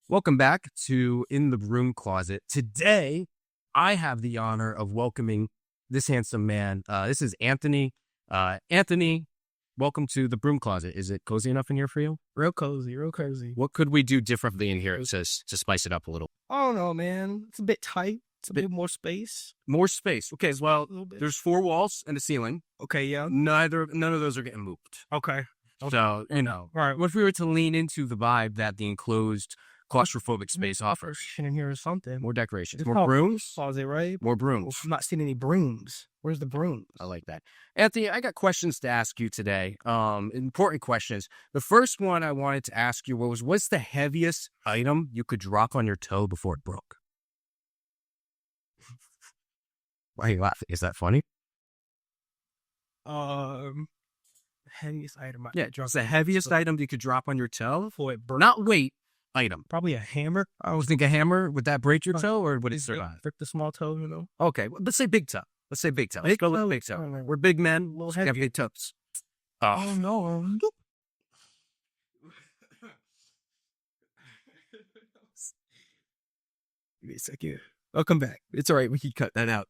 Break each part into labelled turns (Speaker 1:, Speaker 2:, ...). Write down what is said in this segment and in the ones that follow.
Speaker 1: Welcome back to In the Broom Closet. Today, I have the honor of welcoming this handsome man. This is Anthony. Anthony, welcome to the Broom Closet. Is it cozy enough in here for you?
Speaker 2: Real cozy, real cozy.
Speaker 1: What could we do differently in here to spice it up a little?
Speaker 2: I don't know, man. It's a bit tight. It's a bit more space.
Speaker 1: More space. Okay, well, there's 4 walls and a ceiling.
Speaker 2: Okay, yeah.
Speaker 1: None of those are getting moved.
Speaker 2: Okay.
Speaker 1: So,
Speaker 2: All right.
Speaker 1: what if we were to lean into the vibe that the enclosed claustrophobic space offers?
Speaker 2: In here or something.
Speaker 1: More decorations.
Speaker 2: It's
Speaker 1: More
Speaker 2: called
Speaker 1: brooms.
Speaker 2: Closet, right?
Speaker 1: More brooms.
Speaker 2: I'm not seeing any brooms. Where's the brooms?
Speaker 1: I like that. Anthony, I got questions to ask you today. Important questions. The first one I wanted to ask you was, what's the heaviest item you could drop on your toe before it broke? Why are you laughing? Is that funny?
Speaker 2: Heaviest item.
Speaker 1: It's the heaviest item you could drop on your toe.
Speaker 2: Before it broke.
Speaker 1: Not weight item.
Speaker 2: Probably a hammer.
Speaker 1: I was thinking a hammer. Would that break your toe or would it survive?
Speaker 2: Break the small toe, you know?
Speaker 1: Okay, let's say big toe. Let's say big toe. Let's go with big toe.
Speaker 2: Right.
Speaker 1: We're big men.
Speaker 2: Little
Speaker 1: We have
Speaker 2: heavy.
Speaker 1: big toes.
Speaker 2: Oh, no. Give me a second. I'll come back.
Speaker 1: It's all right. We can cut that out.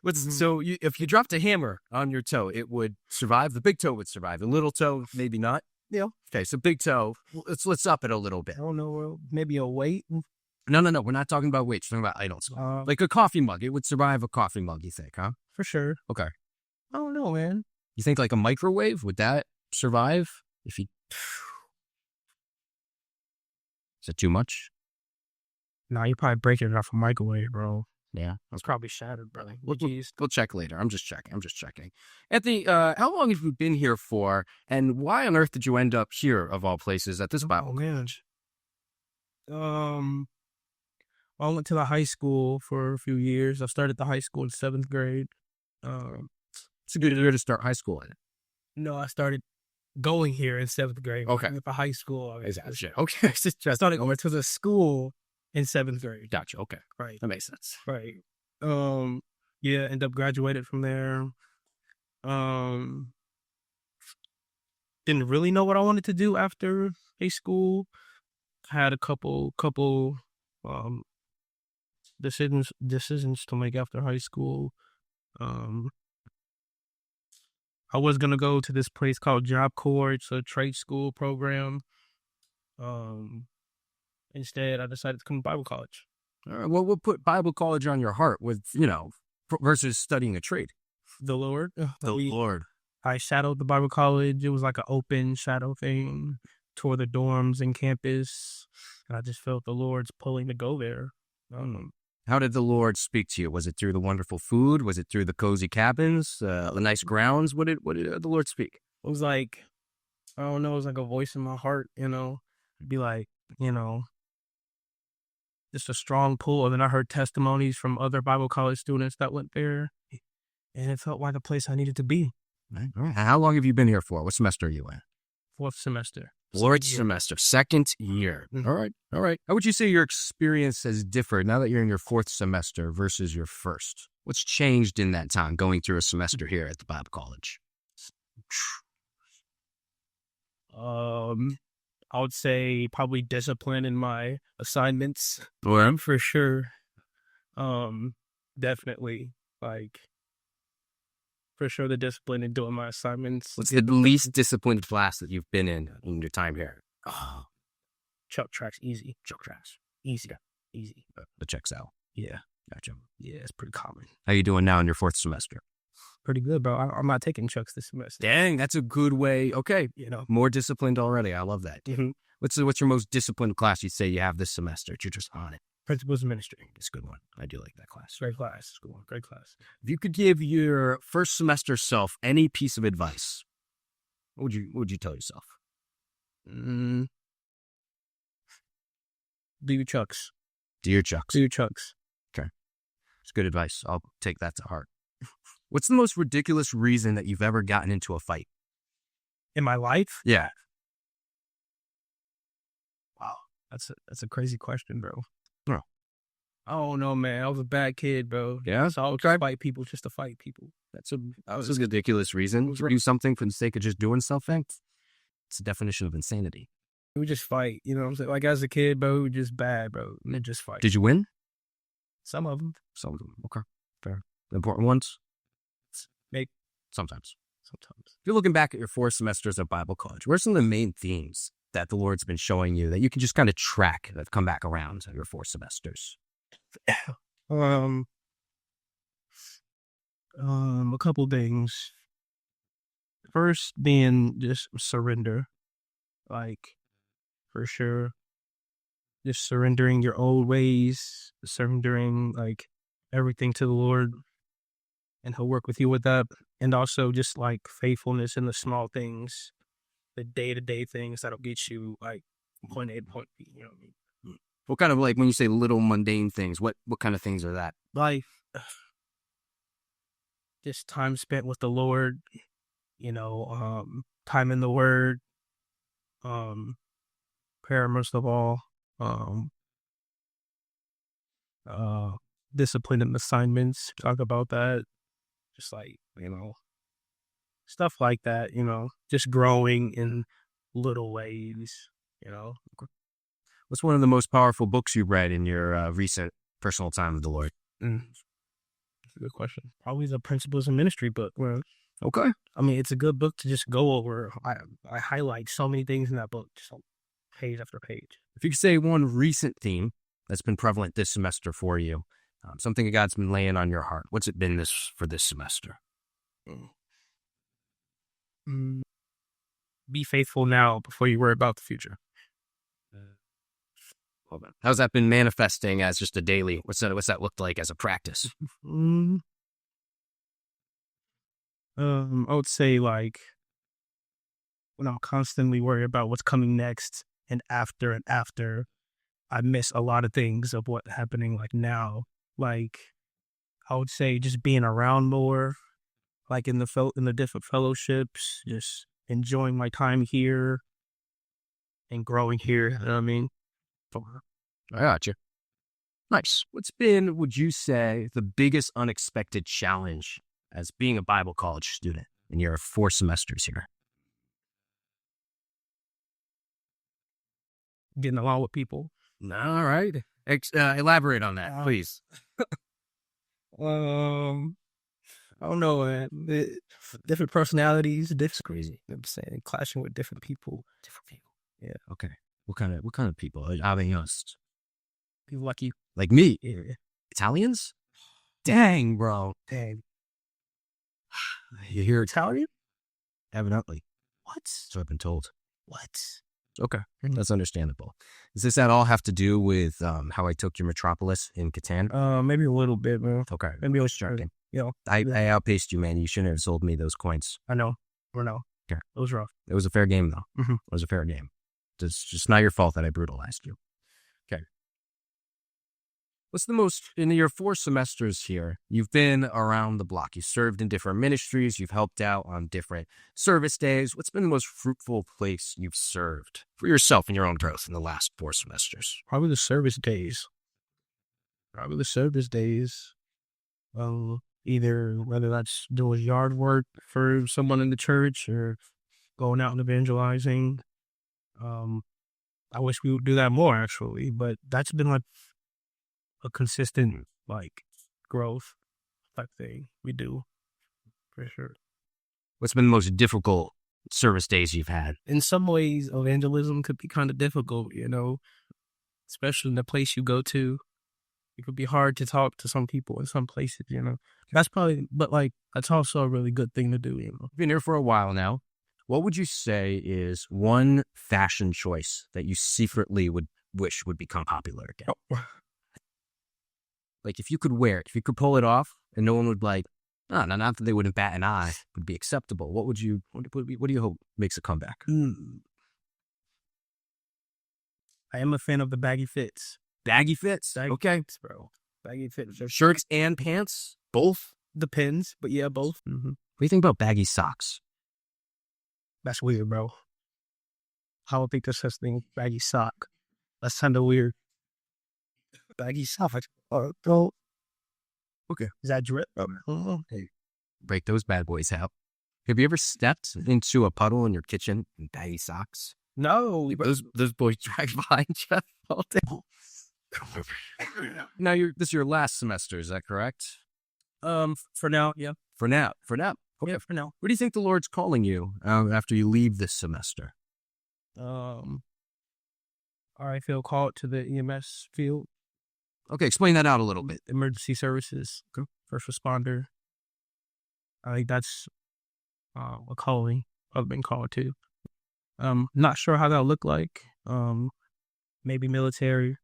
Speaker 1: If you dropped a hammer on your toe, it would survive. The big toe would survive. The little toe, maybe not.
Speaker 2: Yeah.
Speaker 1: Okay, so big toe. Let's up it a little bit.
Speaker 2: I don't know. Maybe a weight.
Speaker 1: No. We're not talking about weights. We're talking about items. Like a coffee mug. It would survive a coffee mug, you think, huh?
Speaker 2: For sure.
Speaker 1: Okay.
Speaker 2: I don't know, man.
Speaker 1: You think like a microwave? Would that survive? Is it too much?
Speaker 2: Nah, you probably break it off a microwave, bro.
Speaker 1: Yeah.
Speaker 2: It's probably shattered, brother.
Speaker 1: We'll check later. I'm just checking. Anthony, how long have you been here for, and why on earth did you end up here, of all places, at this Bible?
Speaker 2: Oh, man. I went to the high school for a few years. I started the high school in 7th grade.
Speaker 1: It's a good year to start high school in.
Speaker 2: No, I started going here in 7th grade.
Speaker 1: Okay.
Speaker 2: I went to high school.
Speaker 1: Okay.
Speaker 2: I started going to the school in 7th grade.
Speaker 1: Gotcha. Okay.
Speaker 2: Right.
Speaker 1: That makes sense.
Speaker 2: Right. Yeah, ended up graduated from there. Didn't really know what I wanted to do after high school. Had a couple decisions to make after high school. I was gonna go to this place called Job Corps. It's a trade school program. Instead, I decided to come to Bible college.
Speaker 1: All right. Well, we'll put Bible college on your heart with, versus studying a trade.
Speaker 2: The Lord.
Speaker 1: Lord.
Speaker 2: I shadowed the Bible college. It was like an open shadow thing. Toured the dorms and campus. And I just felt the Lord's pulling to go there.
Speaker 1: How did the Lord speak to you? Was it through the wonderful food? Was it through the cozy cabins, the nice grounds? What did the Lord speak?
Speaker 2: It was like, I don't know, it was like a voice in my heart, It'd be like, just a strong pull. And then I heard testimonies from other Bible college students that went there. And it felt like a place I needed to be.
Speaker 1: Right. All right. How long have you been here for? What semester are you in?
Speaker 2: 4th semester.
Speaker 1: Fourth semester, 2nd year.
Speaker 2: Mm-hmm.
Speaker 1: All right. How would you say your experience has differed now that you're in your 4th semester versus your first? What's changed in that time going through a semester here at the Bible college?
Speaker 2: I would say probably discipline in my assignments.
Speaker 1: Well,
Speaker 2: For sure. Definitely. For sure the discipline in doing my assignments.
Speaker 1: what's the least disciplined class that you've been in your time here?
Speaker 2: Chuck tracks, easy. Chuck tracks. Easy.
Speaker 1: The checks out.
Speaker 2: Yeah.
Speaker 1: Gotcha.
Speaker 2: Yeah, it's pretty common.
Speaker 1: How you doing now in your 4th semester?
Speaker 2: Pretty good, bro. I'm not taking chucks this semester.
Speaker 1: Dang, that's a good way. Okay. More disciplined already. I love that.
Speaker 2: Mm-hmm.
Speaker 1: What's your most disciplined class you'd say you have this semester? You're just on it.
Speaker 2: Principles of ministry.
Speaker 1: It's a good one. I do like that class.
Speaker 2: Great class. Good one. Great class.
Speaker 1: If you could give your first semester self any piece of advice, what would you tell yourself?
Speaker 2: Do your chucks.
Speaker 1: Do your chucks.
Speaker 2: Do your chucks.
Speaker 1: Okay. It's good advice. I'll take that to heart. What's the most ridiculous reason that you've ever gotten into a fight?
Speaker 2: In my life?
Speaker 1: Yeah.
Speaker 2: Wow. That's a crazy question, bro.
Speaker 1: Oh.
Speaker 2: I don't know, man. I was a bad kid, bro.
Speaker 1: Yeah?
Speaker 2: So I would try to fight people just to fight people.
Speaker 1: That was a ridiculous reason. Do something for the sake of just doing something. It's the definition of insanity.
Speaker 2: We would just fight, you know what I'm saying? Like, as a kid, bro, we were just bad, bro. And then just fight.
Speaker 1: Did you win?
Speaker 2: Some of them.
Speaker 1: Some of them. Okay. Fair. The important ones?
Speaker 2: Maybe.
Speaker 1: Sometimes.
Speaker 2: Sometimes.
Speaker 1: If you're looking back at your 4 semesters of Bible college, what are some of the main themes that the Lord's been showing you that you can just kind of track that come back around your 4 semesters?
Speaker 2: A couple things. First being just surrender. Like, for sure. Just surrendering your old ways, surrendering, like, everything to the Lord, and He'll work with you with that. And also just, like, faithfulness in the small things, the day-to-day things that'll get you, like, point A to point B, you know what I mean?
Speaker 1: What kind of, like, when you say little mundane things, what kind of things are that?
Speaker 2: Life. Just time spent with the Lord, you know, time in the Word, prayer most of all, discipline and assignments, talk about that, just like, you know, stuff like that, you know, just growing in little ways, you know.
Speaker 1: What's one of the most powerful books you've read in your recent personal time with the Lord?
Speaker 2: That's a good question. Probably the Principles of Ministry book. Well,
Speaker 1: Okay.
Speaker 2: I mean, it's a good book to just go over. I highlight so many things in that book, just page after page.
Speaker 1: If you could say one recent theme that's been prevalent this semester for you, something that God's been laying on your heart, what's it been for this semester?
Speaker 2: Be faithful now before you worry about the future.
Speaker 1: How's that been manifesting as just a daily? What's that looked like as a practice?
Speaker 2: I would say, like, when I'm constantly worried about what's coming next and after, I miss a lot of things of what's happening, like, now. Like, I would say just being around more, like, in the different fellowships, just enjoying my time here and growing here. You know what I mean?
Speaker 1: I got you. Nice. What's been, would you say, the biggest unexpected challenge as being a Bible college student in your 4 semesters here?
Speaker 2: Getting along with people.
Speaker 1: All right. Elaborate on that, please.
Speaker 2: I don't know, man. Different personalities, different.
Speaker 1: Crazy.
Speaker 2: You know what I'm saying? Clashing with different people. Yeah.
Speaker 1: Okay. What kind of people? Are they honest?
Speaker 2: People like you.
Speaker 1: Like me?
Speaker 2: Yeah.
Speaker 1: Italians? Dang, bro.
Speaker 2: Dang.
Speaker 1: You hear
Speaker 2: Italian?
Speaker 1: Evidently.
Speaker 2: What?
Speaker 1: So I've been told.
Speaker 2: What?
Speaker 1: Okay. That's understandable. Does this at all have to do with how I took your metropolis in Catan?
Speaker 2: Maybe a little bit, man.
Speaker 1: Okay.
Speaker 2: Maybe I was joking. You know,
Speaker 1: I outpaced you, man. You shouldn't have sold me those coins.
Speaker 2: I know. Or no.
Speaker 1: Okay.
Speaker 2: It was rough.
Speaker 1: It was a fair game, though.
Speaker 2: Mm-hmm.
Speaker 1: It was a fair game. It's just not your fault that I brutalized you. Okay. What's the most, in your 4 semesters here, you've been around the block. You served in different ministries. You've helped out on different service days. What's been the most fruitful place you've served for yourself and your own growth in the last 4 semesters?
Speaker 2: Probably the service days. Either whether that's doing yard work for someone in the church or going out and evangelizing. I wish we would do that more, actually, but that's been like a consistent, like, growth type thing we do, for sure.
Speaker 1: What's been the most difficult service days you've had?
Speaker 2: In some ways, evangelism could be kind of difficult, you know, especially in the place you go to. It could be hard to talk to some people in some places, you know. That's probably, but, like, that's also a really good thing to do, you know.
Speaker 1: You've been here for a while now. What would you say is one fashion choice that you secretly would wish would become popular again?
Speaker 2: Oh.
Speaker 1: Like, if you could wear it, if you could pull it off, and no one would like, not that they wouldn't bat an eye, would be acceptable. What do you hope makes a comeback?
Speaker 2: I am a fan of the baggy fits.
Speaker 1: Baggy fits? Okay.
Speaker 2: Fits, bro. Baggy fits.
Speaker 1: Shirts and pants? Both?
Speaker 2: Depends, but yeah, both.
Speaker 1: Mm-hmm. What do you think about baggy socks?
Speaker 2: That's weird, bro. I don't think there's such thing, baggy sock. That's kind of weird. Baggy sock. Bro.
Speaker 1: Okay.
Speaker 2: Is that drip? Oh.
Speaker 1: Hey, break those bad boys out. Have you ever stepped into a puddle in your kitchen in baggy socks?
Speaker 2: No.
Speaker 1: Those boys drag behind you all day. Now this is your last semester, is that correct?
Speaker 2: For now, yeah.
Speaker 1: For now. Okay.
Speaker 2: Yeah, for now.
Speaker 1: Where do you think the Lord's calling you after you leave this semester?
Speaker 2: I feel called to the EMS field,
Speaker 1: Okay, explain that out a little bit.
Speaker 2: emergency services, first responder. I think that's a calling I've been called to. Not sure how that'll look like. Maybe military,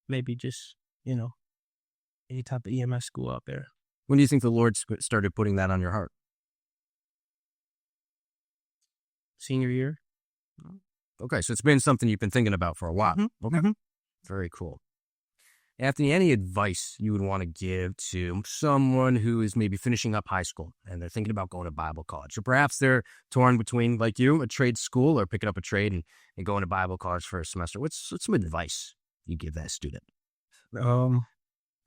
Speaker 2: maybe just, any type of EMS school out there.
Speaker 1: When do you think the Lord started putting that on your heart?
Speaker 2: Senior year.
Speaker 1: Okay, so it's been something you've been thinking about for a while.
Speaker 2: Mm-hmm.
Speaker 1: Okay,
Speaker 2: Mm-hmm.
Speaker 1: Very cool. Anthony, any advice you would want to give to someone who is maybe finishing up high school and they're thinking about going to Bible college, or perhaps they're torn between, like you, a trade school or picking up a trade and going to Bible college for a semester? What's some advice you give that student?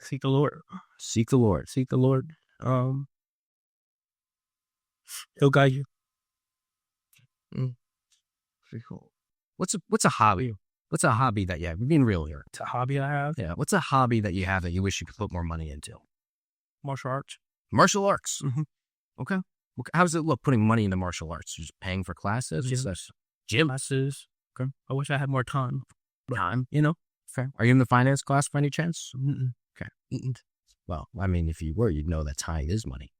Speaker 2: Seek the Lord.
Speaker 1: Seek the Lord.
Speaker 2: Seek the Lord. He'll guide you.
Speaker 1: Pretty cool. What's a hobby? What's a hobby that you have? You're being real here.
Speaker 2: It's a hobby I have.
Speaker 1: Yeah. What's a hobby that you have that you wish you could put more money into?
Speaker 2: Martial arts.
Speaker 1: Martial arts.
Speaker 2: Mm-hmm.
Speaker 1: Okay. How does it look putting money into martial arts? Just paying for classes? Gym
Speaker 2: classes. Okay. I wish I had more time.
Speaker 1: Time?
Speaker 2: Fair.
Speaker 1: Are you in the finance class by any chance?
Speaker 2: Mm-mm.
Speaker 1: Okay. Well, I mean, if you were, you'd know that time is money.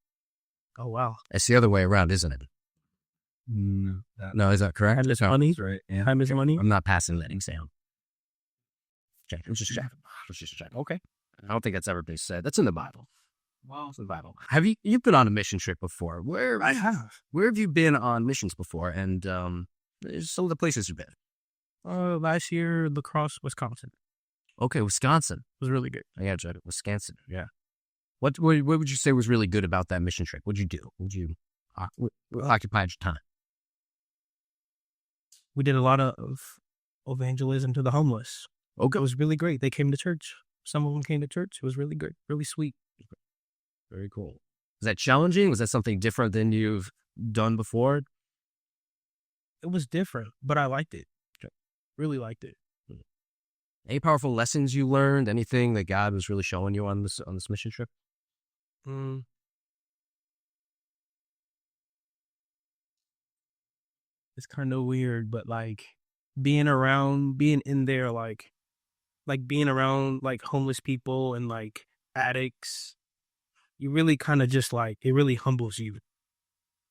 Speaker 2: Oh, wow.
Speaker 1: It's the other way around, isn't it? No, is that correct?
Speaker 2: Time is money.
Speaker 1: Right. Yeah.
Speaker 2: Time is money.
Speaker 1: I'm not passing that exam. I'm just checking. Okay. I don't think that's ever been said. That's in the Bible. Wow. It's in the Bible. You've been on a mission trip before?
Speaker 2: I have.
Speaker 1: Where have you been on missions before? And some of the places you've been?
Speaker 2: Last year, La Crosse, Wisconsin.
Speaker 1: Okay, Wisconsin.
Speaker 2: It was really good.
Speaker 1: I got it. Wisconsin. Yeah. What would you say was really good about that mission trip? What'd you do? What occupied your time?
Speaker 2: We did a lot of evangelism to the homeless.
Speaker 1: Okay.
Speaker 2: It was really great. They came to church. Some of them came to church. It was really good. Really sweet.
Speaker 1: Very cool. Was that challenging? Was that something different than you've done before?
Speaker 2: It was different, but I liked it. Really liked it.
Speaker 1: Any powerful lessons you learned? Anything that God was really showing you on this mission trip?
Speaker 2: It's kind of weird, but like being in there, like being around like homeless people and like addicts, you really kind of just like, it really humbles you.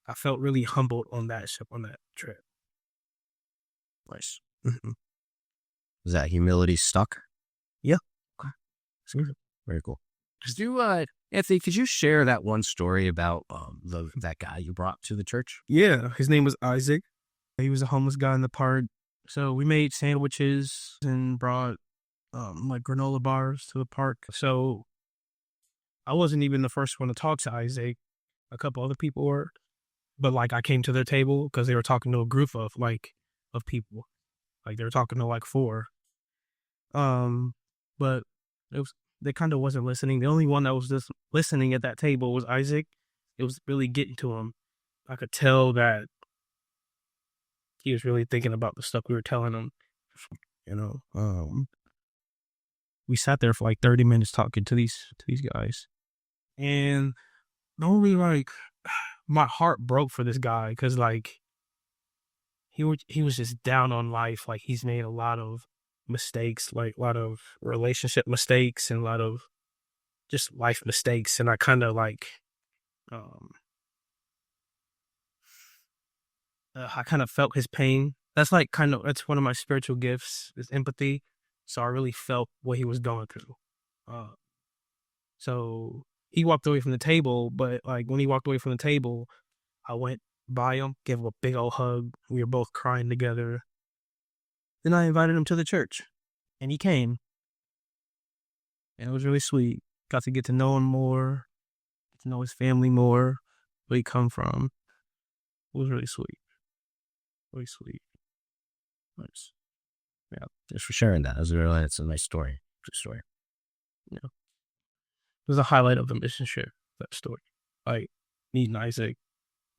Speaker 2: I felt really humbled on that trip.
Speaker 1: Nice. Was that humility stuck?
Speaker 2: Yeah.
Speaker 1: Okay. Very cool. Anthony, could you share that one story about that guy you brought to the church?
Speaker 2: Yeah, his name was Isaac. He was a homeless guy in the park. So we made sandwiches and brought like granola bars to the park. So I wasn't even the first one to talk to Isaac. A couple other people were. But like I came to their table because they were talking to a group of people. Like they were talking to like 4. But they kind of wasn't listening. The only one that was just listening at that table was Isaac. It was really getting to him. I could tell that he was really thinking about the stuff we were telling him. We sat there for like 30 minutes talking to these guys, and normally like my heart broke for this guy because like he was just down on life. Like he's made a lot of mistakes, like a lot of relationship mistakes and a lot of just life mistakes, and I kind of like I kind of felt his pain. That's one of my spiritual gifts, is empathy. So I really felt what he was going through. So he walked away from the table, but like when he walked away from the table, I went by him, gave him a big old hug. We were both crying together. Then I invited him to the church, and he came. And it was really sweet. Got to get to know him more, get to know his family more, where he come from. It was really sweet. Really sweet.
Speaker 1: Nice. Yeah, thanks for sharing that. It's a nice story. Good story.
Speaker 2: Yeah. It was a highlight of the mission trip, that story. Like meeting Isaac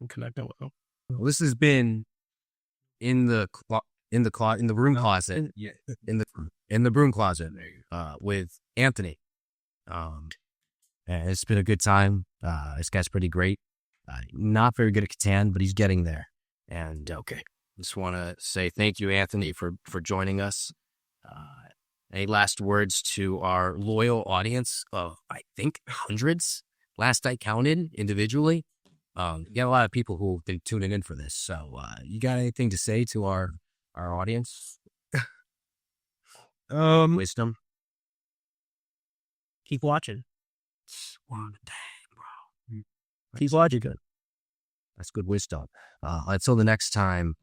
Speaker 2: and connecting with him.
Speaker 1: Well, this has been in the in the broom closet.
Speaker 2: Yeah.
Speaker 1: In the broom closet with Anthony. And it's been a good time. This guy's pretty great. Not very good at Catan, but he's getting there. And just want to say thank you, Anthony, for joining us. Any last words to our loyal audience of, I think, hundreds, last I counted individually. You got a lot of people who have been tuning in for this. So you got anything to say to our audience? Wisdom?
Speaker 2: Keep watching.
Speaker 1: Dang, bro.
Speaker 2: Keep watching. Good.
Speaker 1: That's good wisdom. Until the next time,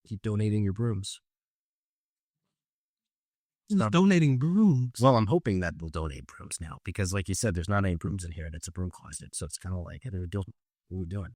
Speaker 1: keep donating your brooms.
Speaker 2: Stop donating brooms.
Speaker 1: Well, I'm hoping that we'll donate brooms now because, like you said, there's not any brooms in here and it's a broom closet. So it's kind of like, what are we doing?